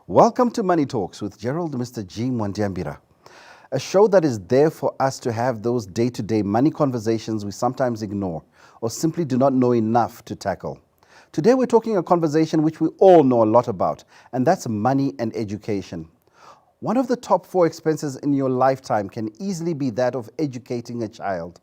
Welcome to Money Talks with Gerald Mr. G. Mwandiambira, a show that is there for us to have those day-to-day money conversations we sometimes ignore or simply do not know enough to tackle. Today we're talking a conversation which we all know a lot about, and that's money and education. One of the top 4 expenses in your lifetime can easily be that of educating a child.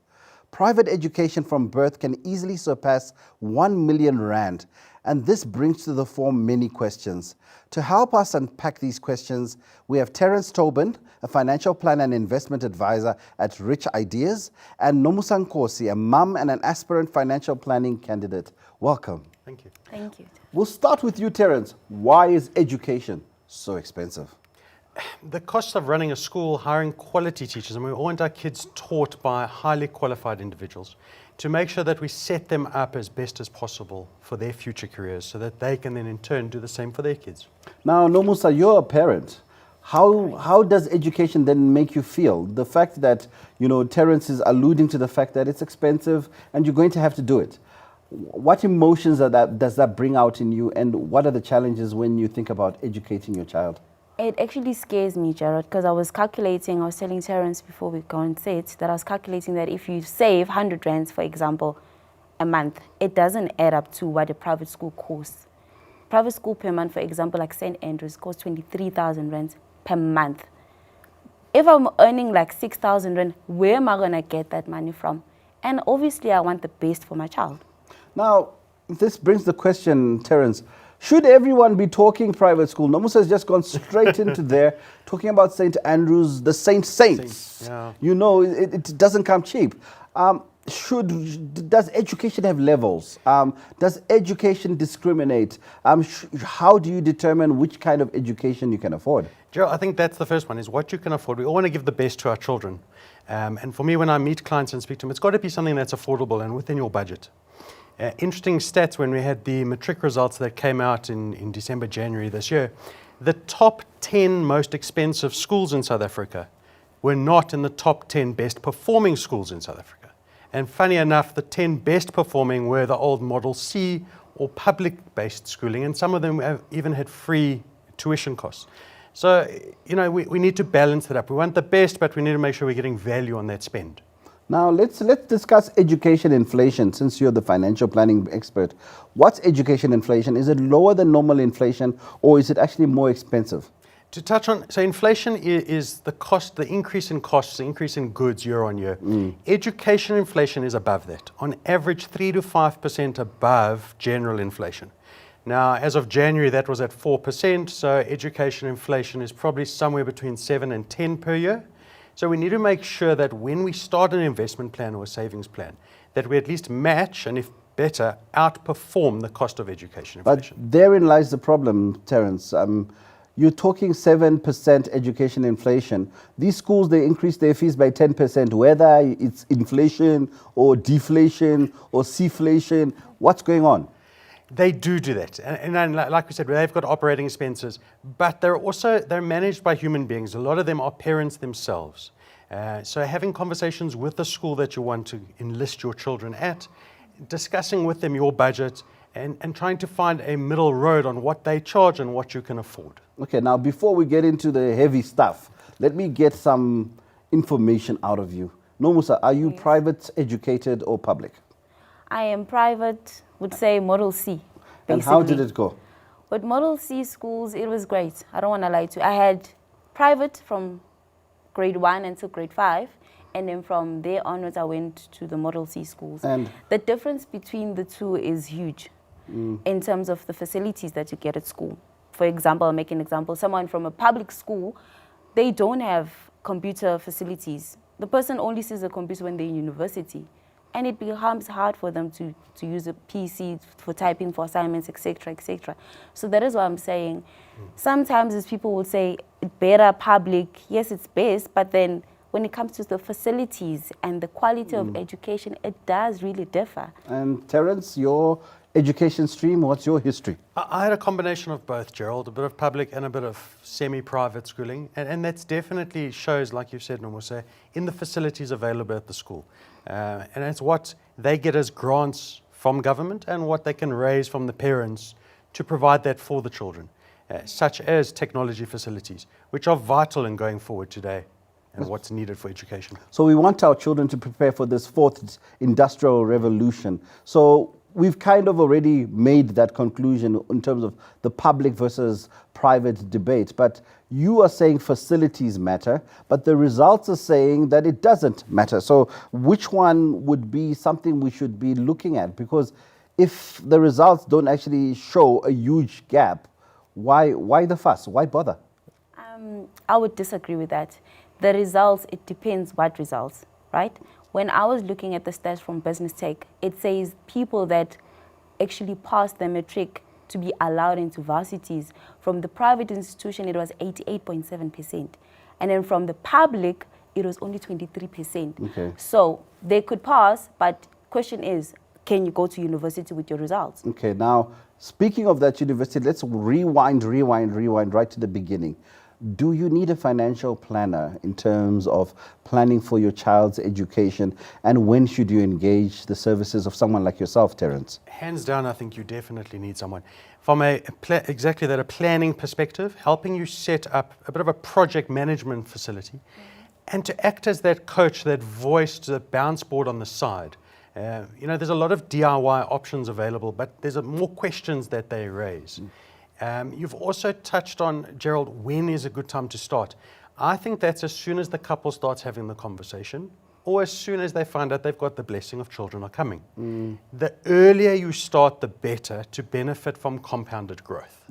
Private education from birth can easily surpass 1 million rand, and this brings to the fore many questions. To help us unpack these questions, we have Terence Tobin, a financial planner and investment advisor at Rich Ideas, and Nomusa Nkosi, a mum and an aspirant financial planning candidate. Welcome. Thank you. Thank you. We'll start with you, Terence. Why is education so expensive? The cost of running a school, hiring quality teachers, and we want our kids taught by highly qualified individuals to make sure that we set them up as best as possible for their future careers so that they can then in turn do the same for their kids. Now, Nomusa, you're a parent. How does education then make you feel? The fact that, Terence is alluding to the fact that it's expensive and you're going to have to do it. What emotions does that bring out in you, and what are the challenges when you think about educating your child? It actually scares me, Gerard, because I was telling Terence before we go and say it, that I was calculating that if you save 100 rands, for example, a month, it doesn't add up to what a private school costs. Private school per month, for example, like St. Andrews, costs 23,000 rands per month. If I'm earning like 6,000 rand, where am I going to get that money from? And obviously, I want the best for my child. Now, this brings the question, Terence, should everyone be talking private school? Nomusa has just gone straight into there, talking about St. Andrews, the Saints. Yeah. It doesn't come cheap. Does education have levels? Does education discriminate? How do you determine which kind of education you can afford? Joe, I think that's the first one, is what you can afford. We all want to give the best to our children. And for me, when I meet clients and speak to them, it's got to be something that's affordable and within your budget. Interesting stats when we had the matric results that came out in December, January this year. The top 10 most expensive schools in South Africa were not in the top 10 best performing schools in South Africa. And funny enough, the 10 best performing were the old Model C or public-based schooling, and some of them even had free tuition costs. So, we need to balance that up. We want the best, but we need to make sure we're getting value on that spend. Now, let's discuss education inflation, since you're the financial planning expert. What's education inflation? Is it lower than normal inflation, or is it actually more expensive? To touch on, so inflation is the cost, the increase in costs, the increase in goods year on year. Education inflation is above that, on average 3 to 5% above general inflation. Now, as of January, that was at 4%, so education inflation is probably somewhere between 7 and 10 per year. So we need to make sure that when we start an investment plan or a savings plan, that we at least match, and if better, outperform the cost of education inflation. But therein lies the problem, Terence. You're talking 7% education inflation. These schools, they increase their fees by 10%, whether it's inflation or deflation or seaflation. What's going on? They do that. And like we said, they've got operating expenses, but they're managed by human beings. A lot of them are parents themselves. So having conversations with the school that you want to enlist your children at, discussing with them your budget, and trying to find a middle road on what they charge and what you can afford. Okay, now before we get into the heavy stuff, let me get some information out of you. Nomusa, are you private educated or public? I am private, would say Model C, basically. And how did it go? With Model C schools, it was great. I don't want to lie to you. I had private from grade 1 until grade 5, and then from there onwards, I went to the Model C schools. And the difference between the two is huge in terms of the facilities that you get at school. For example, I'll make an example. Someone from a public school, they don't have computer facilities. The person only sees a computer when they're in university. And it becomes hard for them to use a PC for typing for assignments, etc., etc. So that is what I'm saying. Sometimes as people will say, better public, yes, it's best, but then when it comes to the facilities and the quality of education, it does really differ. And Terence, your education stream, what's your history? I had a combination of both, Gerald, a bit of public and a bit of semi-private schooling. And that's definitely shows, like you've said, Nomusa, in the facilities available at the school. And it's what they get as grants from government and what they can raise from the parents to provide that for the children. such as technology facilities, which are vital in going forward today and what's needed for education. So we want our children to prepare for this fourth industrial revolution. So we've kind of already made that conclusion in terms of the public versus private debate. But you are saying facilities matter, but the results are saying that it doesn't matter. So which one would be something we should be looking at? Because if the results don't actually show a huge gap, why the fuss? Why bother? I would disagree with that. The results, it depends what results, right? When I was looking at the stats from Business Tech, it says people that actually passed the matric to be allowed into varsities. From the private institution, it was 88.7%. And then from the public, it was only 23%. Okay. So they could pass, but question is, can you go to university with your results? Okay, now speaking of that university, let's rewind right to the beginning. Do you need a financial planner in terms of planning for your child's education, and when should you engage the services of someone like yourself, Terence? Hands down, I think you definitely need someone. From a planning perspective, helping you set up a bit of a project management facility, and to act as that coach, that voice, that bounce board on the side. There's a lot of DIY options available, but there's more questions that they raise. You've also touched on, Gerald, when is a good time to start? I think that's as soon as the couple starts having the conversation, or as soon as they find out they've got the blessing of children are coming. The earlier you start, the better to benefit from compounded growth.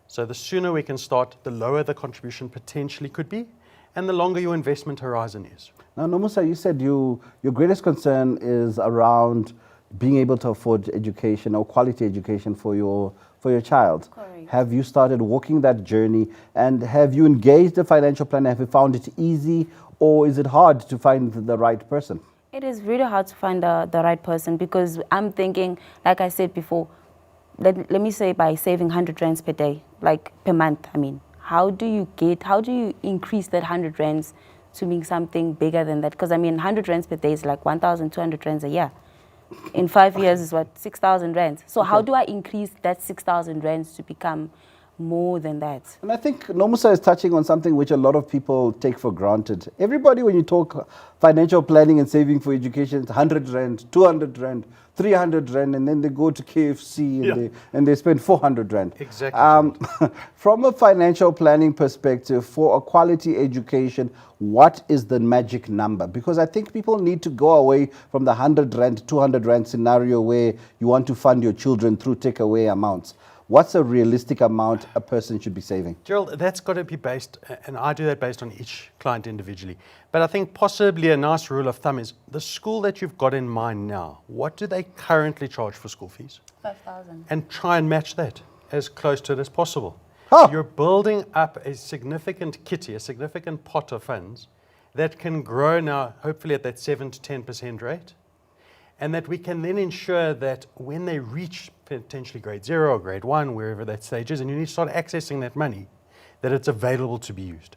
So the sooner we can start, the lower the contribution potentially could be, and the longer your investment horizon is. Now, Nomusa, you said your greatest concern is around being able to afford education or quality education for your child. Correct. Have you started walking that journey, and have you engaged a financial planner? Have you found it easy, or is it hard to find the right person? It is really hard to find the right person, because I'm thinking, like I said before, let me say by saving 100 rands per day, like per month, I mean, how do you increase that 100 rands to make something bigger than that? Because I mean, 100 rands per day is like 1,200 rands a year. In 5 years is what, 6,000 rands. So how do I increase that 6,000 rands to become more than that? And I think Nomusa is touching on something which a lot of people take for granted. Everybody, when you talk financial planning and saving for education, it's 100 rand, 200 rand, 300 rand, and then they go to KFC and they spend 400 rand. Exactly. From a financial planning perspective, for a quality education, what is the magic number? Because I think people need to go away from the 100 rand, 200 rand scenario where you want to fund your children through takeaway amounts. What's a realistic amount a person should be saving? Gerald, that's got to be based, and I do that based on each client individually. But I think possibly a nice rule of thumb is the school that you've got in mind now, what do they currently charge for school fees? 5,000. And try and match that as close to it as possible. Huh. You're building up a significant kitty, a significant pot of funds that can grow now, hopefully at that 7 to 10% rate. And that we can then ensure that when they reach potentially grade 0 or grade 1, wherever that stage is, and you need to start accessing that money, that it's available to be used.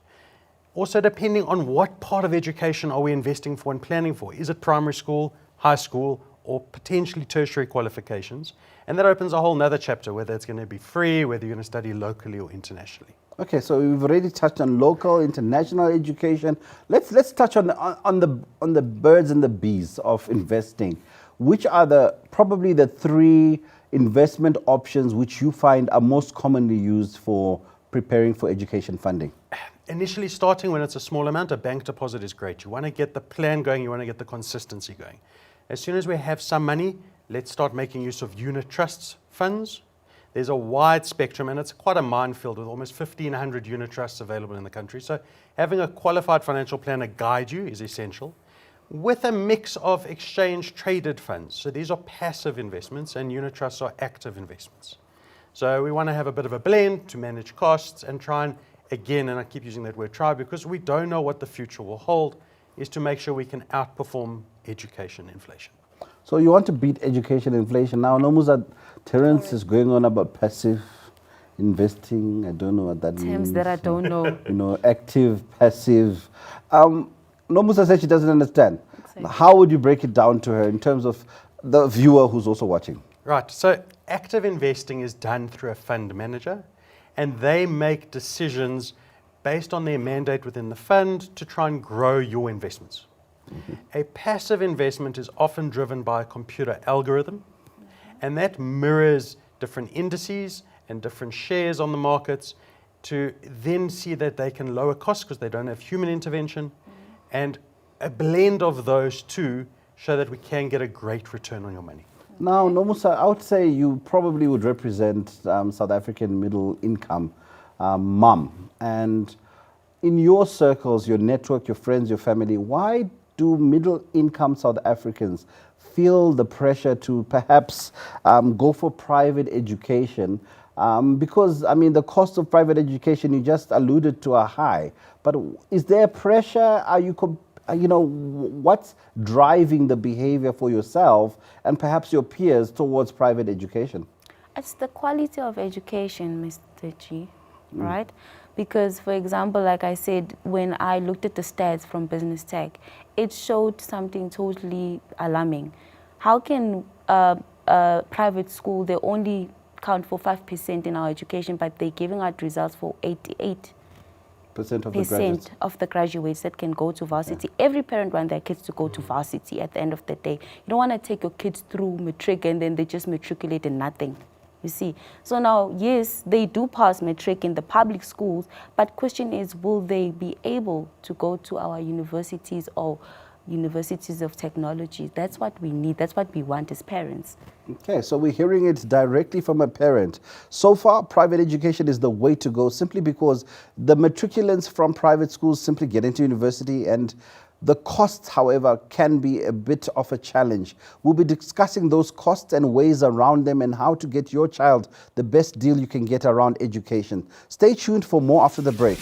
Also, depending on what part of education are we investing for and planning for. Is it primary school, high school, or potentially tertiary qualifications? And that opens a whole nother chapter, whether it's going to be free, whether you're going to study locally or internationally. Okay, so we've already touched on local, international education. Let's touch on the birds and the bees of investing. Which are probably the 3 investment options which you find are most commonly used for preparing for education funding? Initially starting when it's a small amount, a bank deposit is great. You want to get the plan going, you want to get the consistency going. As soon as we have some money, let's start making use of unit trusts funds. There's a wide spectrum, and it's quite a minefield with almost 1,500 unit trusts available in the country. So having a qualified financial planner guide you is essential, with a mix of exchange traded funds. So these are passive investments, and unit trusts are active investments. So we want to have a bit of a blend to manage costs and try and, again, and I keep using that word try because we don't know what the future will hold, is to make sure we can outperform education inflation. So you want to beat education inflation. Now, Nomusa, Terence is going on about passive investing. I don't know what that means. Terms that I don't know. Active, passive. Nomusa said she doesn't understand. Exactly. How would you break it down to her in terms of the viewer who's also watching? Right, so active investing is done through a fund manager, and they make decisions based on their mandate within the fund to try and grow your investments. A passive investment is often driven by a computer algorithm, and that mirrors different indices and different shares on the markets to then see that they can lower costs because they don't have human intervention, and a blend of those two show that we can get a great return on your money. Now, Nomusa, I would say you probably would represent South African middle income mom. And in your circles, your network, your friends, your family, why do middle income South Africans feel the pressure to perhaps go for private education? Because, I mean, the cost of private education, you just alluded to, are high. But is there pressure? Are you, what's driving the behavior for yourself and perhaps your peers towards private education? It's the quality of education, Mr. G, right? Because, for example, like I said, when I looked at the stats from Business Tech, it showed something totally alarming. How can a private school, they only count for 5% in our education, but they're giving out results for 88% of the graduates that can go to varsity. Yeah. Every parent wants their kids to go to varsity at the end of the day. You don't want to take your kids through matric and then they just matriculate in nothing. You see, so now, yes, they do pass matric in the public schools, but question is, will they be able to go to our universities or universities of technology? That's what we need. That's what we want as parents. Okay, so we're hearing it directly from a parent. So far, private education is the way to go simply because the matriculants from private schools simply get into university, and the costs, however, can be a bit of a challenge. We'll be discussing those costs and ways around them and how to get your child the best deal you can get around education. Stay tuned for more after the break.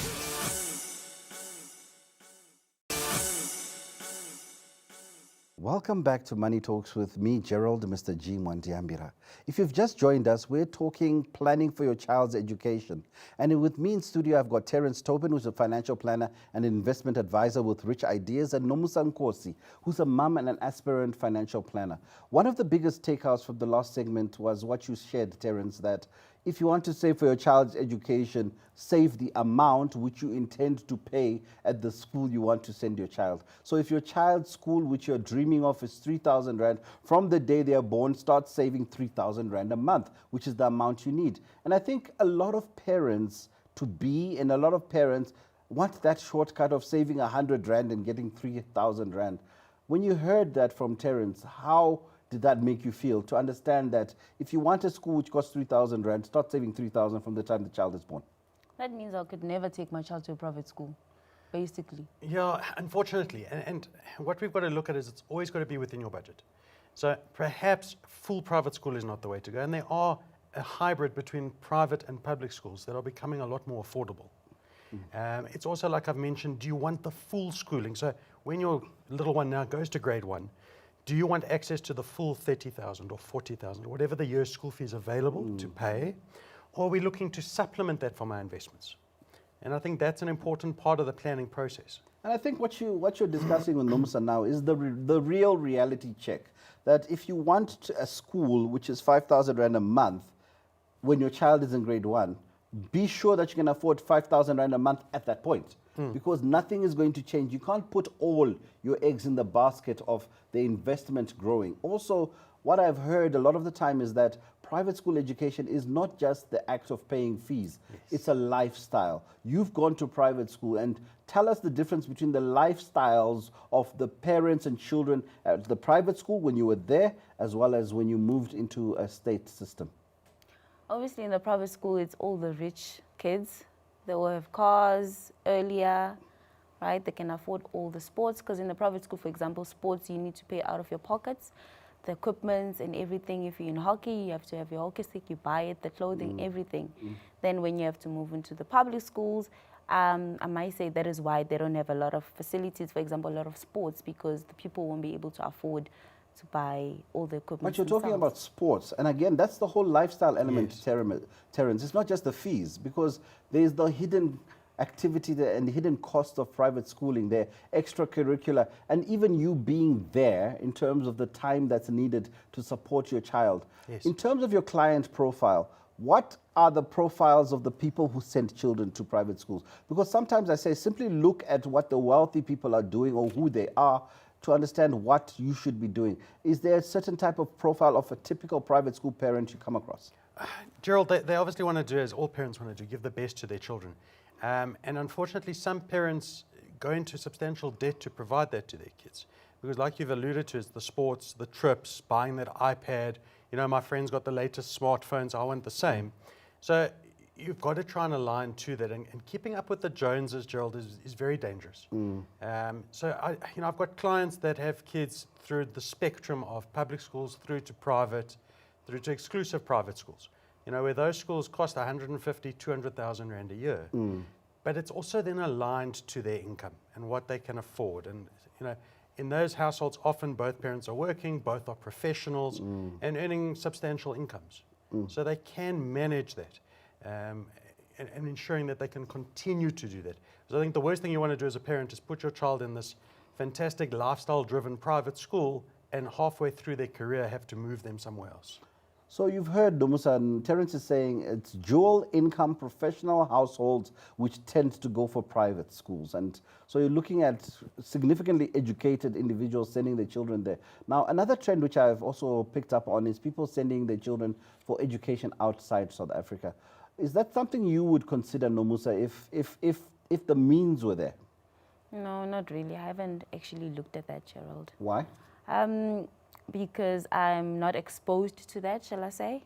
Welcome back to Money Talks with me, Gerald, Mr. G. Mwandiambira. If you've just joined us, we're talking planning for your child's education. And with me in studio, I've got Terence Tobin, who's a financial planner and an investment advisor with Rich Ideas, and Nomusa Nkosi, who's a mum and an aspirant financial planner. One of the biggest takeouts from the last segment was what you shared, Terence, that if you want to save for your child's education, save the amount which you intend to pay at the school you want to send your child. So if your child's school, which you're dreaming of, is 3,000 Rand, from the day they are born, start saving 3,000 Rand a month, which is the amount you need. And I think a lot of parents and a lot of parents want that shortcut of saving 100 Rand and getting 3,000 Rand. When you heard that from Terence, how did that make you feel to understand that if you want a school which costs 3,000 Rand, start saving 3,000 from the time the child is born? That means I could never take my child to a private school, basically. Yeah, unfortunately. And what we've got to look at is it's always got to be within your budget. So perhaps full private school is not the way to go. And there are a hybrid between private and public schools that are becoming a lot more affordable. It's also, like I've mentioned, do you want the full schooling? So when your little one now goes to grade 1, do you want access to the full 30,000 or 40,000, or whatever the year's school fee is available to pay? Or are we looking to supplement that from our investments? And I think that's an important part of the planning process. And I think what you're discussing with Nomusa now is the real reality check. That if you want a school which is 5,000 Rand a month when your child is in grade 1, be sure that you can afford 5,000 Rand a month at that point. Because nothing is going to change. You can't put all your eggs in the basket of the investment growing. Also, what I've heard a lot of the time is that private school education is not just the act of paying fees. Yes. It's a lifestyle. You've gone to private school, and tell us the difference between the lifestyles of the parents and children at the private school when you were there, as well as when you moved into a state system. Obviously, in the private school, it's all the rich kids. They will have cars earlier, right? They can afford all the sports, because in the private school, for example, sports, you need to pay out of your pockets, the equipment and everything. If you're in hockey, you have to have your hockey stick, you buy it, the clothing, everything. Then when you have to move into the public schools, I might say that is why they don't have a lot of facilities, for example, a lot of sports, because the people won't be able to afford to buy all the equipment. But you're talking about sports, and again, that's the whole lifestyle element, yes. Terence. It's not just the fees, because there's the hidden activity there and the hidden cost of private schooling there, extracurricular, and even you being there in terms of the time that's needed to support your child. Yes. In terms of your client profile, what are the profiles of the people who send children to private schools? Because sometimes I say simply look at what the wealthy people are doing or who they are to understand what you should be doing. Is there a certain type of profile of a typical private school parent you come across? Gerald, they obviously want to do, as all parents want to do, give the best to their children. And unfortunately, some parents go into substantial debt to provide that to their kids. Because like you've alluded to, it's the sports, the trips, buying that iPad. You know, my friend's got the latest smartphones, I want the same. So you've got to try and align to that. And keeping up with the Joneses, Gerald, is very dangerous. So I've got clients that have kids through the spectrum of public schools through to private, through to exclusive private schools. You know, where those schools cost 150, 200,000 Rand a year. But it's also then aligned to their income and what they can afford. And, you know, in those households, often both parents are working, both are professionals and earning substantial incomes. So they can manage that and ensuring that they can continue to do that. Because I think the worst thing you want to do as a parent is put your child in this fantastic lifestyle-driven private school and halfway through their career have to move them somewhere else. So you've heard Nomusa, and Terence is saying it's dual income professional households which tend to go for private schools. And so you're looking at significantly educated individuals sending their children there. Now, another trend which I've also picked up on is people sending their children for education outside South Africa. Is that something you would consider, Nomusa, if the means were there? No, not really. I haven't actually looked at that, Gerald. Why? Because I'm not exposed to that, shall I say?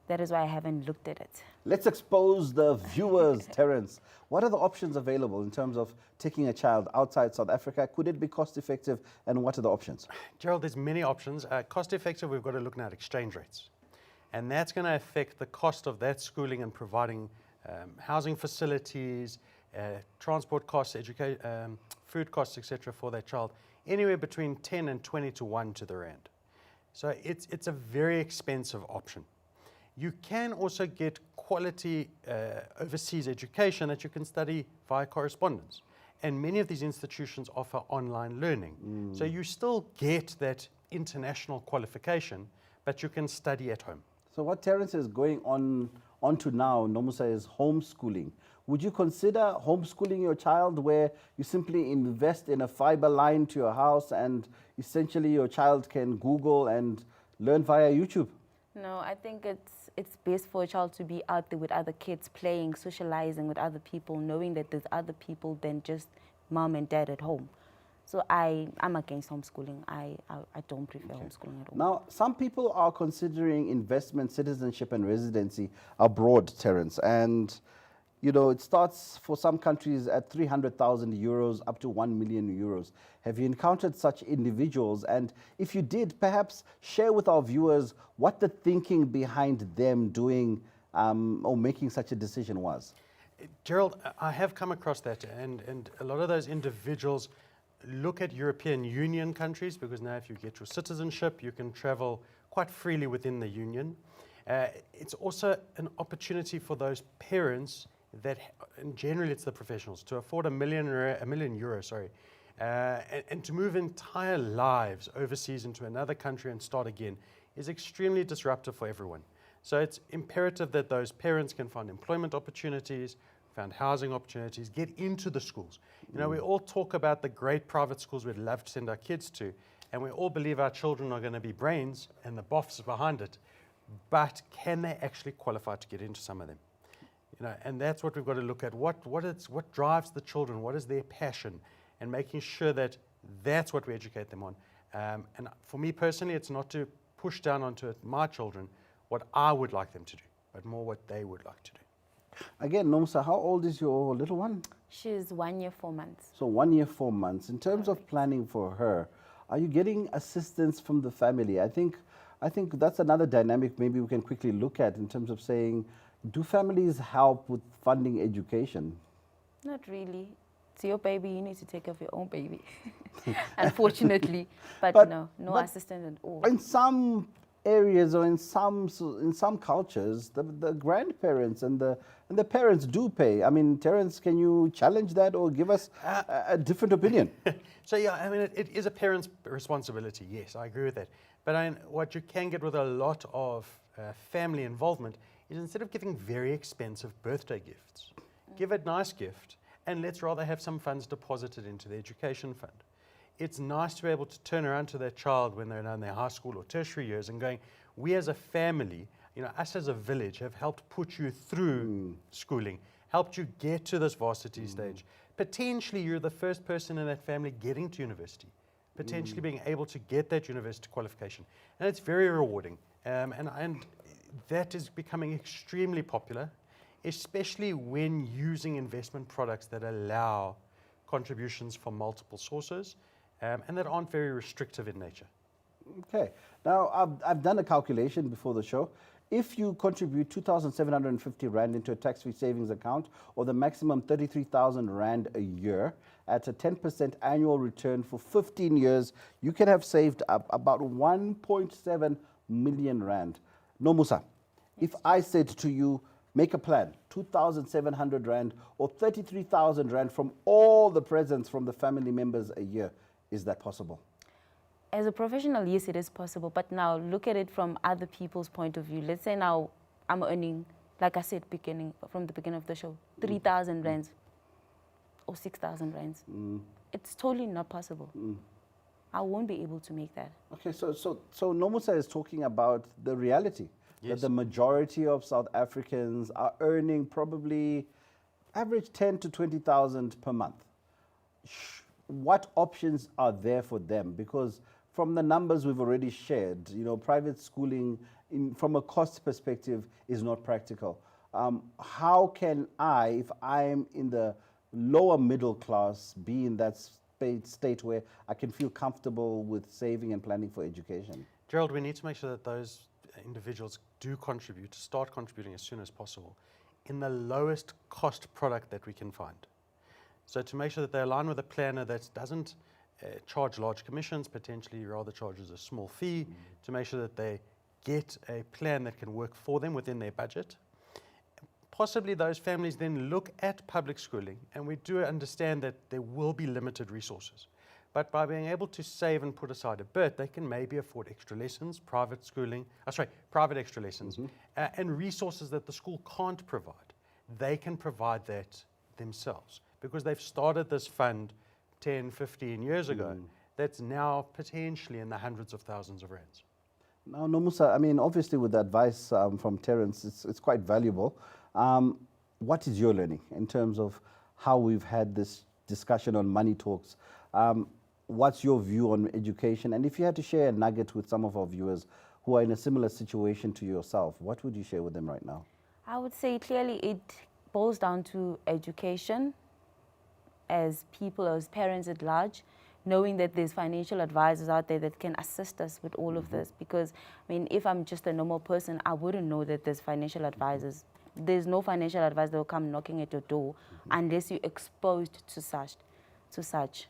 That is why I haven't looked at it. Let's expose the viewers, Terence. What are the options available in terms of taking a child outside South Africa? Could it be cost effective, and what are the options? Gerald, there's many options. Cost effective, we've got to look at exchange rates. And that's going to affect the cost of that schooling and providing housing facilities, transport costs, food costs, etc. for that child, anywhere between 10 and 20 to 1 to the rand. So it's a very expensive option. You can also get quality overseas education that you can study via correspondence. And many of these institutions offer online learning. So you still get that international qualification, but you can study at home. So what Terence is going on to now, Nomusa, is homeschooling. Would you consider homeschooling your child where you simply invest in a fiber line to your house and essentially your child can Google and learn via YouTube? No, I think it's best for a child to be out there with other kids, playing, socializing with other people, knowing that there's other people than just mom and dad at home. So I'm against homeschooling. I don't prefer homeschooling at all. Now, some people are considering investment, citizenship and residency abroad, Terence. And, you know, it starts for some countries at 300,000 euros up to 1 million euros. Have you encountered such individuals? And if you did, perhaps share with our viewers what the thinking behind them doing or making such a decision was. Gerald, I have come across that. And a lot of those individuals look at European Union countries, because now if you get your citizenship, you can travel quite freely within the Union. It's also an opportunity for those parents that, and generally it's the professionals, to afford €1 million, and to move entire lives overseas into another country and start again is extremely disruptive for everyone. So it's imperative that those parents can find employment opportunities, found housing opportunities, get into the schools. You know, we all talk about the great private schools we'd love to send our kids to, and we all believe our children are going to be brains and the boffs behind it, but can they actually qualify to get into some of them? You know, and that's what we've got to look at. What drives the children? What is their passion? And making sure that that's what we educate them on. And for me personally, it's not to push down onto my children what I would like them to do, but more what they would like to do. Again, Nomusa, how old is your little one? She's 1 year, 4 months. So 1 year, 4 months. In terms of planning for her, are you getting assistance from the family? I think that's another dynamic maybe we can quickly look at in terms of saying, do families help with funding education? Not really. It's your baby, you need to take care of your own baby. Unfortunately. But no assistance at all. In some areas or in some cultures, the grandparents and the parents do pay. I mean, Terence, can you challenge that or give us a different opinion? So yeah, I mean, it is a parent's responsibility. Yes, I agree with that. But what you can get with a lot of family involvement is instead of giving very expensive birthday gifts, give a nice gift and let's rather have some funds deposited into the education fund. It's nice to be able to turn around to their child when they're in their high school or tertiary years and going, we as a family, us as a village have helped put you through schooling, helped you get to this varsity stage. Potentially you're the first person in that family getting to university, potentially being able to get that university qualification. And it's very rewarding. And that is becoming extremely popular, especially when using investment products that allow contributions from multiple sources and that aren't very restrictive in nature. Okay. Now, I've done a calculation before the show. If you contribute 2,750 Rand into a tax-free savings account or the maximum 33,000 Rand a year at a 10% annual return for 15 years, you can have saved up about 1.7 million Rand. No, Musa, if I said to you, make a plan, 2,700 Rand or 33,000 Rand from all the presents from the family members a year, is that possible? As a professional, yes, it is possible. But now look at it from other people's point of view. Let's say now I'm earning, like I said, from the beginning of the show, 3,000 Rands or 6,000 Rands. It's totally not possible. I won't be able to make that. Okay, so Nomusa is talking about the reality. Yes. That the majority of South Africans are earning probably average 10 to 20,000 per month. What options are there for them? Because from the numbers we've already shared, private schooling from a cost perspective is not practical. How can I, if I'm in the lower middle class, be in that state where I can feel comfortable with saving and planning for education? Gerald, we need to make sure that those individuals do contribute, start contributing as soon as possible in the lowest cost product that we can find. So to make sure that they align with a planner that doesn't charge large commissions, potentially rather charges a small fee, to make sure that they get a plan that can work for them within their budget. Possibly those families then look at public schooling, and we do understand that there will be limited resources. But by being able to save and put aside a bit, they can maybe afford extra lessons, private extra lessons, and resources that the school can't provide. They can provide that themselves because they've started this fund 10, 15 years ago that's now potentially in the hundreds of thousands of rands. Now, Nomusa, obviously with the advice from Terence, it's quite valuable. What is your learning in terms of how we've had this discussion on Money Talks? What's your view on education? And if you had to share a nugget with some of our viewers who are in a similar situation to yourself, what would you share with them right now? I would say clearly it boils down to education as people, as parents at large, knowing that there's financial advisors out there that can assist us with all of this. Because, if I'm just a normal person, I wouldn't know that there's financial advisors. There's no financial advisor that will come knocking at your door unless you're exposed to such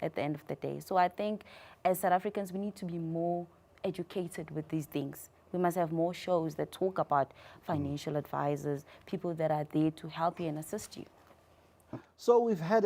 at the end of the day. So I think as South Africans, we need to be more educated with these things. We must have more shows that talk about financial advisors, people that are there to help you and assist you. So we've had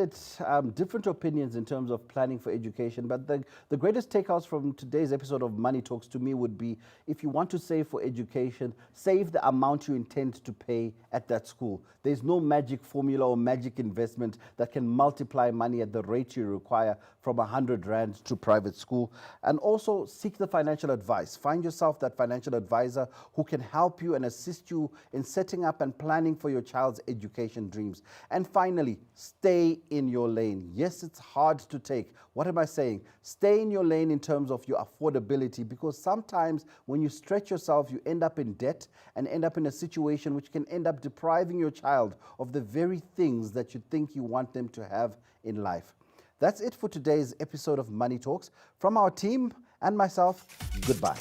different opinions in terms of planning for education, but the greatest takeouts from today's episode of Money Talks to me would be, if you want to save for education, save the amount you intend to pay at that school. There's no magic formula or magic investment that can multiply money at the rate you require from 100 Rand to private school. And also seek the financial advice. Find yourself that financial advisor who can help you and assist you in setting up and planning for your child's education dreams. And finally, stay in your lane. Yes, it's hard to take. What am I saying? Stay in your lane in terms of your affordability, because sometimes when you stretch yourself, you end up in debt and end up in a situation which can end up depriving your child of the very things that you think you want them to have in life. That's it for today's episode of Money Talks. From our team and myself, goodbye.